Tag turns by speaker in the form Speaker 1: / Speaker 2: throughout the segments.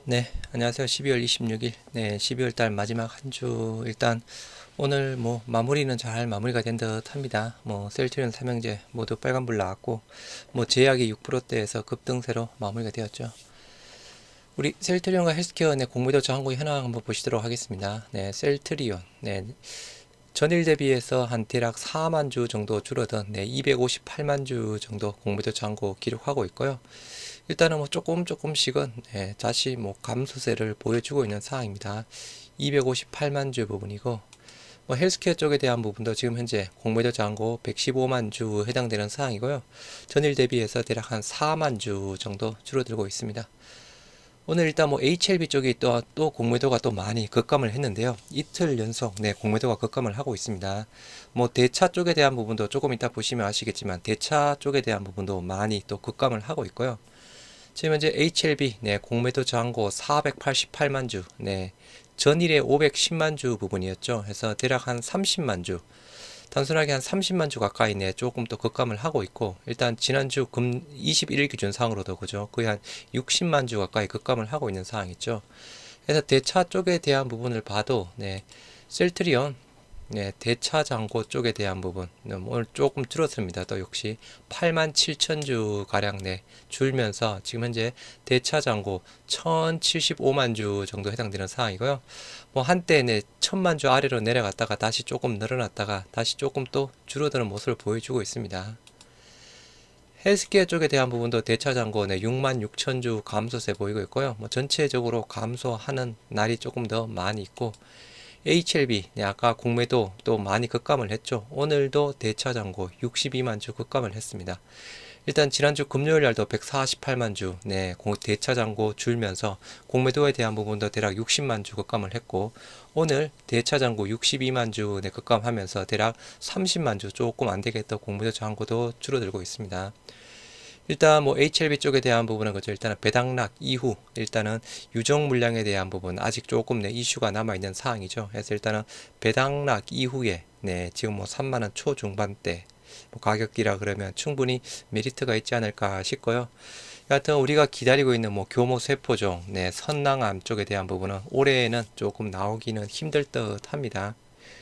Speaker 1: 네, 안녕하세요. 12월 26일. 네, 12월 달 마지막 한 주. 일단 오늘 뭐 마무리는 잘 마무리가 된 듯 합니다. 뭐 셀트리온 삼형제 모두 빨간불 나왔고 뭐 제약이 6%대에서 급등세로 마무리가 되었죠. 우리 셀트리온과 헬스케어 네, 공매도 저항고 현황 한번 보시도록 하겠습니다. 네, 셀트리온. 네, 전일 대비해서 한 대략 4만 주 정도 줄어든 네, 258만 주 정도 공매도 저항고 기록하고 있고요. 일단은 뭐 조금씩은 다시 뭐 감소세를 보여주고 있는 상황입니다. 258만 주 부분이고 뭐 헬스케어 쪽에 대한 부분도 지금 현재 공매도 잔고 115만 주 해당되는 상황이고요. 전일 대비해서 대략 한 4만 주 정도 줄어들고 있습니다. 오늘 일단 뭐 HLB 쪽이 또 공매도가 또 많이 급감을 했는데요. 이틀 연속 공매도가 급감을 하고 있습니다. 뭐 대차 쪽에 대한 부분도 조금 이따 보시면 아시겠지만 대차 쪽에 대한 부분도 많이 또 급감을 하고 있고요. 지금 현재 HLB 공매도 저항고 488만 주, 전일에 510만 주 부분이었죠. 해서 대략 한 30만 주, 단순하게 한 30만 주 가까이 조금 더 급감을 하고 있고, 일단 지난주 21일 기준 상으로도 그죠, 거의 한 60만 주 가까이 급감을 하고 있는 상황이죠. 그래서 대차 쪽에 대한 부분을 봐도 셀트리온 대차 잔고 쪽에 대한 부분 오늘 조금 줄었습니다. 또 역시 8만 7천 주 가량 줄면서 지금 현재 대차 잔고 1,075만 주 정도 해당되는 상황이고요. 뭐 한때 1,000만 주 아래로 내려갔다가 다시 조금 늘어났다가 다시 조금 또 줄어드는 모습을 보여주고 있습니다. 헬스케어 쪽에 대한 부분도 대차 잔고 6만 6천 주 감소세 보이고 있고요. 뭐 전체적으로 감소하는 날이 조금 더 많이 있고 HLB, 아까 공매도 또 많이 급감을 했죠. 오늘도 대차 잔고 62만 주 급감을 했습니다. 일단 지난주 금요일 날도 148만 주, 대차 잔고 줄면서 공매도에 대한 부분도 대략 60만 주 급감을 했고, 오늘 대차 잔고 62만 주 급감하면서 대략 30만 주 조금 안 되겠다 공매도 잔고도 줄어들고 있습니다. 일단 뭐 HLB 쪽에 대한 부분은 그죠. 일단은 배당락 이후 일단은 유정 물량에 대한 부분 아직 조금 이슈가 남아 있는 사항이죠. 그래서 일단은 배당락 이후에 지금 뭐 3만 원 초중반대 뭐 가격이라 그러면 충분히 메리트가 있지 않을까 싶고요. 여하튼 우리가 기다리고 있는 뭐 교모 세포종, 선낭암 쪽에 대한 부분은 올해에는 조금 나오기는 힘들 듯 합니다.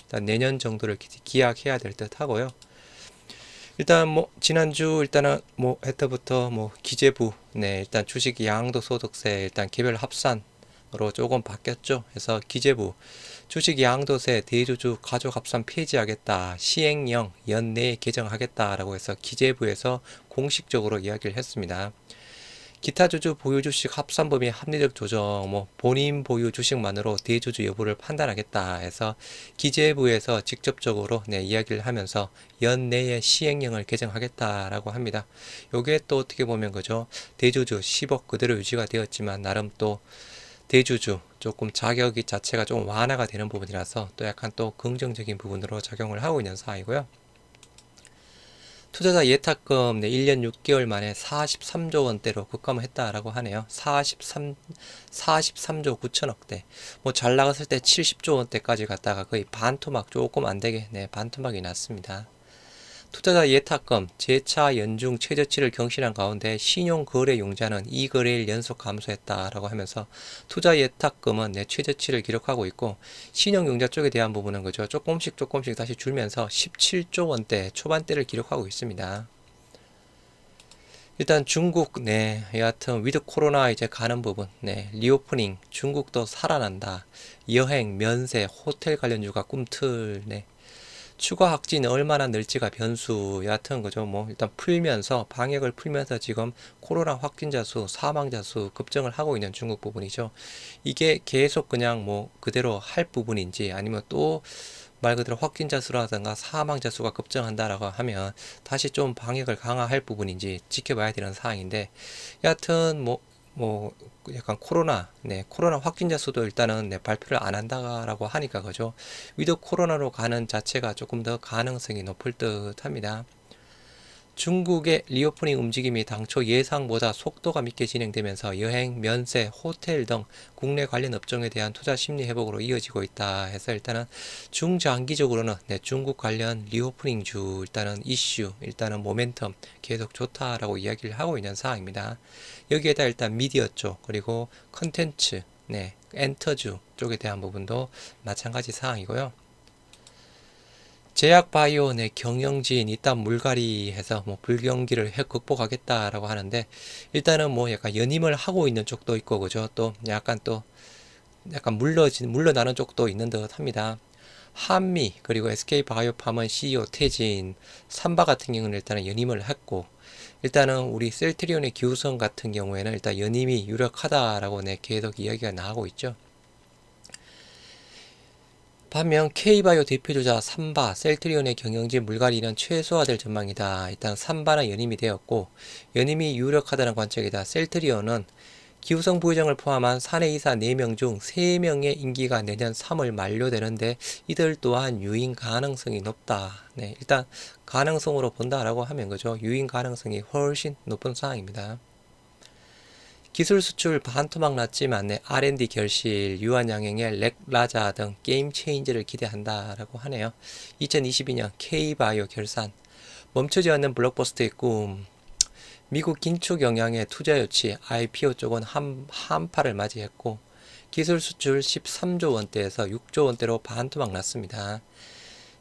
Speaker 1: 일단 내년 정도를 기약해야 될 듯 하고요. 일단 뭐 지난주 일단은 뭐 해터부터 뭐 기재부 일단 주식 양도 소득세 일단 개별 합산으로 조금 바뀌었죠. 그래서 기재부 주식 양도세 대주주 가족 합산 폐지하겠다 시행령 연내에 개정하겠다라고 해서 기재부에서 공식적으로 이야기를 했습니다. 기타 주주 보유 주식 합산 범위 합리적 조정, 뭐 본인 보유 주식만으로 대주주 여부를 판단하겠다 해서 기재부에서 직접적으로 이야기를 하면서 연내에 시행령을 개정하겠다라고 합니다. 요게 또 어떻게 보면 그죠? 대주주 10억 그대로 유지가 되었지만 나름 또 대주주 조금 자격이 자체가 좀 완화가 되는 부분이라서 또 약간 또 긍정적인 부분으로 작용을 하고 있는 사항이고요. 투자자 예탁금 1년 6개월 만에 43조 원대로 급감을 했다라고 하네요. 43조 9천억대. 뭐 잘 나갔을 때 70조 원대까지 갔다가 거의 반토막 조금 안 되게 반토막이 났습니다. 투자자 예탁금 재차 연중 최저치를 경신한 가운데 신용거래용자는 이 거래일 연속 감소했다라고 하면서 투자 예탁금은 최저치를 기록하고 있고 신용용자 쪽에 대한 부분은 그죠 조금씩 다시 줄면서 17조 원대 초반대를 기록하고 있습니다. 일단 중국 여하튼 위드 코로나 이제 가는 부분 리오프닝 중국도 살아난다 여행 면세 호텔 관련주가 꿈틀 추가 확진이 얼마나 늘지가 변수 얕은 거죠. 뭐 일단 풀면서 방역을 풀면서 지금 코로나 확진자 수, 사망자 수 급증을 하고 있는 중국 부분이죠. 이게 계속 그냥 뭐 그대로 할 부분인지 아니면 또 말 그대로 확진자 수라든가 사망자 수가 급증한다라고 하면 다시 좀 방역을 강화할 부분인지 지켜봐야 되는 사항인데 여하튼 뭐 약간 코로나 확진자 수도 일단은 발표를 안 한다라고 하니까 그죠. 위드 코로나로 가는 자체가 조금 더 가능성이 높을 듯 합니다. 중국의 리오프닝 움직임이 당초 예상보다 속도감 있게 진행되면서 여행, 면세, 호텔 등 국내 관련 업종에 대한 투자 심리 회복으로 이어지고 있다 해서 일단은 중장기적으로는 중국 관련 리오프닝주 일단은 이슈, 일단은 모멘텀 계속 좋다라고 이야기를 하고 있는 상황입니다. 여기에다 일단 미디어 쪽 그리고 컨텐츠, 엔터주 쪽에 대한 부분도 마찬가지 상황이고요. 제약바이오 경영진 일단 물갈이 해서 뭐 불경기를 극복하겠다라고 하는데 일단은 뭐 약간 연임을 하고 있는 쪽도 있고 그죠. 또 약간 물러나는 쪽도 있는 듯 합니다. 한미 그리고 SK바이오팜은 CEO 퇴진, 삼바 같은 경우는 일단은 연임을 했고 일단은 우리 셀트리온의 기우성 같은 경우에는 일단 연임이 유력하다라고 계속 이야기가 나오고 있죠. 반면 K바이오 대표주자 삼바, 셀트리온의 경영진 물갈이는 최소화될 전망이다. 일단 삼바는 연임이 되었고 연임이 유력하다는 관측이다. 셀트리온은 기후성 부회장을 포함한 사내이사 4명 중 3명의 임기가 내년 3월 만료되는데 이들 또한 유인 가능성이 높다. 일단 가능성으로 본다라고 하면 그죠. 유인 가능성이 훨씬 높은 상황입니다. 기술 수출 반토막 났지만 R&D 결실, 유한양행의 렉라자 등 게임 체인지를 기대한다라고 하네요. 2022년 K바이오 결산, 멈추지 않는 블록버스터의 꿈, 미국 긴축 영향의 투자 유치, IPO 쪽은 한파를 맞이했고 기술 수출 13조 원대에서 6조 원대로 반토막 났습니다.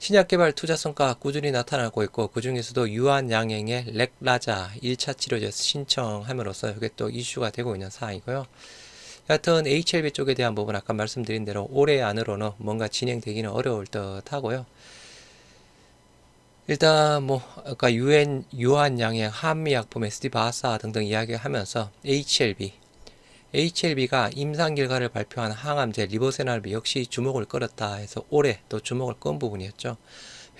Speaker 1: 신약개발 투자 성과가 꾸준히 나타나고 있고 그 중에서도 유한양행의 렉라자 1차 치료제 신청함으로써 이게 또 이슈가 되고 있는 상황이고요. 여하튼 HLB 쪽에 대한 부분 아까 말씀드린 대로 올해 안으로는 뭔가 진행되기는 어려울 듯 하고요. 일단 뭐 아까 유한양행, 한미약품, SD바사 등등 이야기하면서 HLB가 임상 결과를 발표한 항암제 리보세날비 역시 주목을 끌었다 해서 올해 또 주목을 끈 부분이었죠.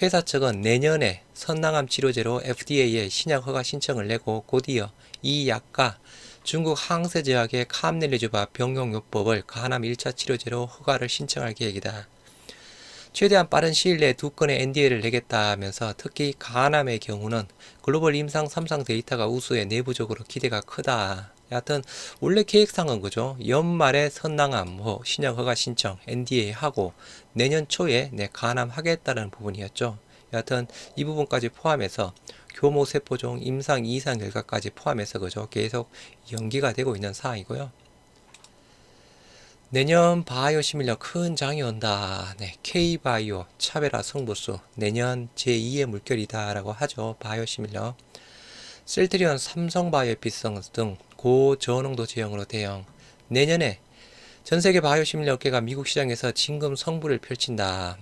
Speaker 1: 회사 측은 내년에 선낭암 치료제로 FDA에 신약 허가 신청을 내고 곧이어 이 약과 중국 항세제약의 캄넬리주바 병용요법을 간암 1차 치료제로 허가를 신청할 계획이다. 최대한 빠른 시일 내에 2건의 NDA를 내겠다면서 특히 간암의 경우는 글로벌 임상 3상 데이터가 우수해 내부적으로 기대가 크다. 여하튼 원래 계획상은 그죠. 연말에 선낭암 신약 허가 신청 NDA 하고 내년 초에 간암 하겠다는 부분이었죠. 여하튼 이 부분까지 포함해서 교모 세포종 임상 2상 결과까지 포함해서 그죠. 계속 연기가 되고 있는 상황이고요. 내년 바이오 시밀러 큰 장이 온다. K바이오 차베라 승부수 내년 제2의 물결이다 라고 하죠. 바이오 시밀러 셀트리온 삼성바이오피성 등 고저농도 제형으로 대응. 내년에 전세계 바이오 시밀러 업계가 미국 시장에서 진금 성부를 펼친다.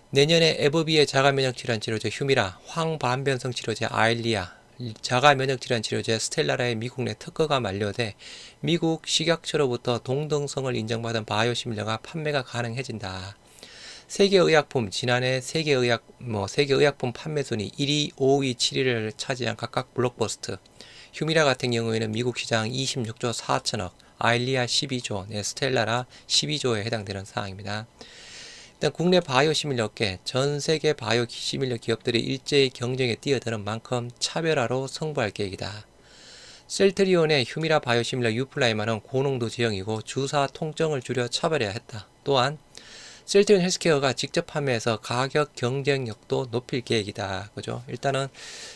Speaker 1: 내년에 에버비의 자가면역질환 치료제 휴미라, 황반변성 치료제 아일리아, 자가면역질환 치료제 스텔라라의 미국 내 특허가 만료돼 미국 식약처로부터 동등성을 인정받은 바이오시밀러가 판매가 가능해진다. 세계의약품 지난해 세계의약품 판매 순위 1위, 5위, 7위를 차지한 각각 블록버스트. 휴미라 같은 경우에는 미국 시장 26조 4천억, 아일리아 12조, 스텔라라 12조에 해당되는 사항입니다. 일단 국내 바이오 시밀러 업계, 전 세계 바이오 시밀러 기업들이 일제히 경쟁에 뛰어드는 만큼 차별화로 승부할 계획이다. 셀트리온의 휴미라 바이오 시밀러 유플라이마는 고농도 제형이고 주사 통증을 줄여 차별해야 했다. 또한 셀트리온 헬스케어가 직접 판매해서 가격 경쟁력도 높일 계획이다. 그죠? 일단은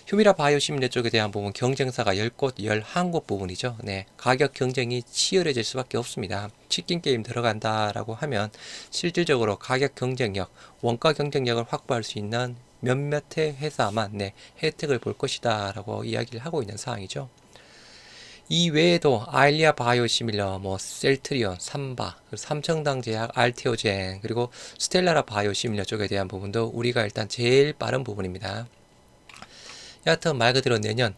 Speaker 1: 휴미라 바이오 시밀러 쪽에 대한 부분 경쟁사가 10곳, 11곳 부분이죠. 가격 경쟁이 치열해질 수밖에 없습니다. 치킨 게임 들어간다라고 하면 실질적으로 가격 경쟁력, 원가 경쟁력을 확보할 수 있는 몇몇의 회사만 혜택을 볼 것이다 라고 이야기를 하고 있는 상황이죠. 이 외에도 아일리아 바이오시밀러, 셀트리온, 삼바, 삼청당제약, 알테오젠, 그리고 스텔라라 바이오시밀러 쪽에 대한 부분도 우리가 일단 제일 빠른 부분입니다. 여하튼 말 그대로 내년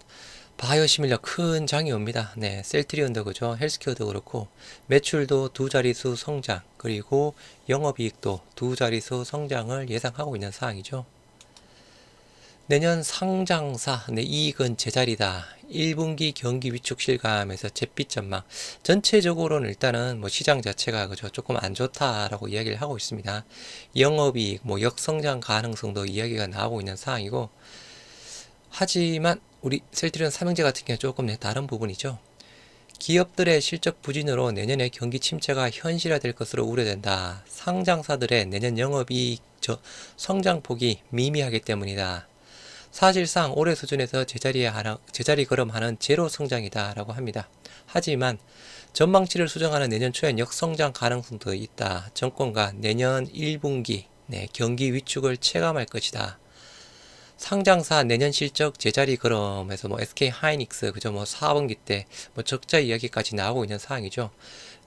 Speaker 1: 바이오시밀러 큰 장이 옵니다. 셀트리온도 그죠. 헬스케어도 그렇고 매출도 두 자릿수 성장, 그리고 영업이익도 두 자릿수 성장을 예상하고 있는 상황이죠. 내년 상장사 이익은 제자리다. 1분기 경기 위축 실감에서 잿빛 전망. 전체적으로는 일단은 시장 자체가 그죠 조금 안 좋다라고 이야기를 하고 있습니다. 영업이익 역성장 가능성도 이야기가 나오고 있는 상황이고 하지만 우리 셀트리온 삼형제 같은 경우는 조금 다른 부분이죠. 기업들의 실적 부진으로 내년에 경기 침체가 현실화될 것으로 우려된다. 상장사들의 내년 영업이익 성장폭이 미미하기 때문이다. 사실상 올해 수준에서 제자리 걸음하는 제로 성장이다 라고 합니다. 하지만 전망치를 수정하는 내년 초엔 역성장 가능성도 있다. 정권가 내년 1분기 경기 위축을 체감할 것이다. 상장사 내년 실적 제자리 걸음에서 SK 하이닉스 그저 4분기 때 적자 이야기까지 나오고 있는 상황이죠.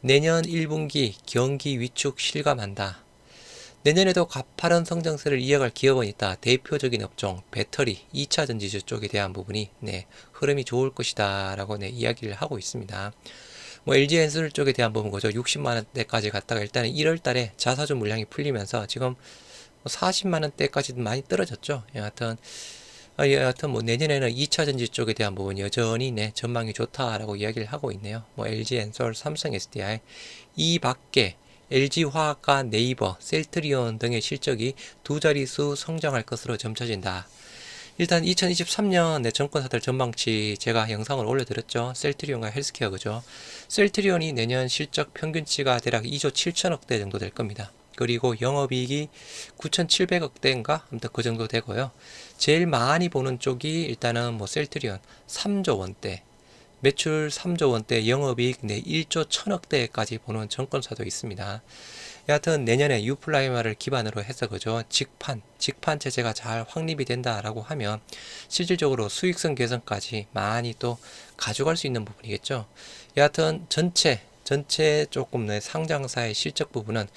Speaker 1: 내년 1분기 경기 위축 실감한다. 내년에도 가파른 성장세를 이어갈 기업은 있다. 대표적인 업종 배터리, 2차 전지주 쪽에 대한 부분이 흐름이 좋을 것이다 라고 이야기를 하고 있습니다. LG엔솔 쪽에 대한 부분 그죠. 60만원대까지 갔다가 일단은 1월달에 자사주 물량이 풀리면서 지금 40만원대까지도 많이 떨어졌죠. 여하튼 내년에는 2차 전지 쪽에 대한 부분 여전히 전망이 좋다라고 이야기를 하고 있네요. LG엔솔, 삼성 SDI 이 밖에 LG화학과 네이버, 셀트리온 등의 실적이 두 자릿수 성장할 것으로 점쳐진다. 일단 2023년 정권사들 전망치 제가 영상을 올려드렸죠. 셀트리온과 헬스케어 그죠. 셀트리온이 내년 실적 평균치가 대략 2조 7천억대 정도 될 겁니다. 그리고 영업이익이 9,700억대인가? 아무튼 그 정도 되고요. 제일 많이 보는 쪽이 일단은 셀트리온 3조 원대. 매출 3조 원대, 영업이익 1조 1000억대까지 보는 정권사도 있습니다. 여하튼 내년에 유플라이마를 기반으로 해서 그죠. 직판 체제가 잘 확립이 된다라고 하면 실질적으로 수익성 개선까지 많이 또 가져갈 수 있는 부분이겠죠. 여하튼 전체 조금 상장사의 실적 부분은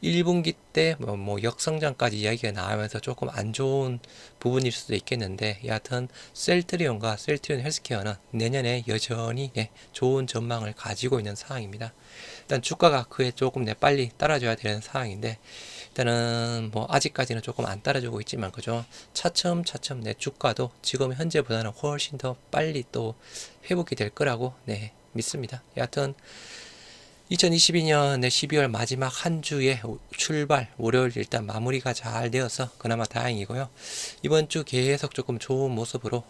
Speaker 1: 1분기 때 역성장까지 이야기가 나오면서 조금 안 좋은 부분일 수도 있겠는데 여하튼 셀트리온과 셀트리온 헬스케어는 내년에 여전히 좋은 전망을 가지고 있는 상황입니다. 일단 주가가 그에 조금 빨리 따라줘야 되는 상황인데 일단은 아직까지는 조금 안 따라주고 있지만 그죠. 차츰 주가도 지금 현재보다는 훨씬 더 빨리 또 회복이 될 거라고 믿습니다. 여하튼 2022년 12월 마지막 한 주의 출발 월요일 일단 마무리가 잘 되어서 그나마 다행이고요. 이번 주 계속 조금 좋은 모습으로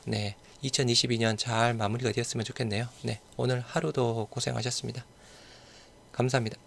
Speaker 1: 2022년 잘 마무리가 되었으면 좋겠네요. 오늘 하루도 고생하셨습니다. 감사합니다.